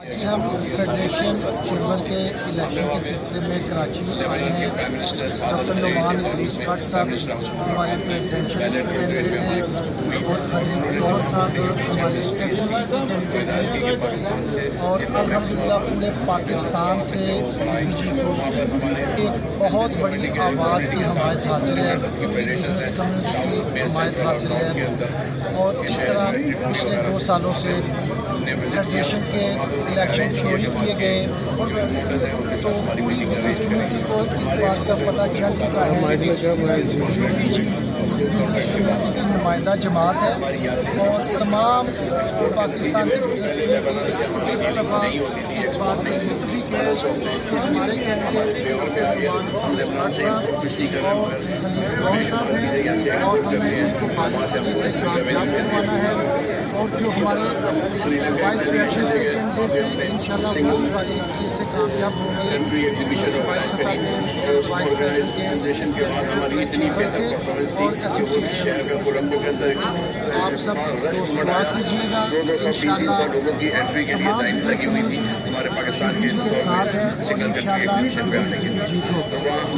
جی ہم federation chamber کے election کے سلسلے میں کراچی آئے ہیں۔ ڈاکٹر نعمان ادریس بٹ صاحب ہمارے پریزیڈینشیل کینڈیڈیٹ ہیں اور خلیل گور صاحب ہمارے ایس پی کینڈیڈیٹ ہیں، اور الحمدللہ پورے پاکستان سے بی جی کو ایک بہت بڑی آواز کی حمایت حاصل ہے، بزنس کمیونٹی کی حمایت حاصل ہے، اور جس طرح پچھلے 2 سالوں سے فیڈریشن کے الیکشن چوری کیے گئے تو پوری بزنس کمیونٹی کو اس بات کا پتہ چل چکا ہے کہ بزنس کمیونٹی کی نمائندہ جماعت ہے، اور تمام پاکستان کی بزنس کمیونٹی اس دفعہ اس بات میں متفق ہے کہ ہمارے کینڈیڈیٹ نعمان ادریس بٹ صاحب اور خلیل گور صاحب ہیں، اور ہمیں ان کو پارلیمنٹ سے کامیاب کروانا ہے، اور جو ہمارے وائس پریزیڈنٹ کے کینڈیڈیٹس ہیں انشاءاللہ وہ بھی بڑی اکثریت سے کامیاب ہوں گے، جو صوبائی سطح پہ وائس پریزیڈنٹ کے چیمبر سے اور ایسوسیشن سے۔ آپ سب دوست دعا کیجیے گا، انشاءاللہ تمام بزنس کمیونٹی کے ساتھ ہے، اور انشاءاللہ جیت ہوگی۔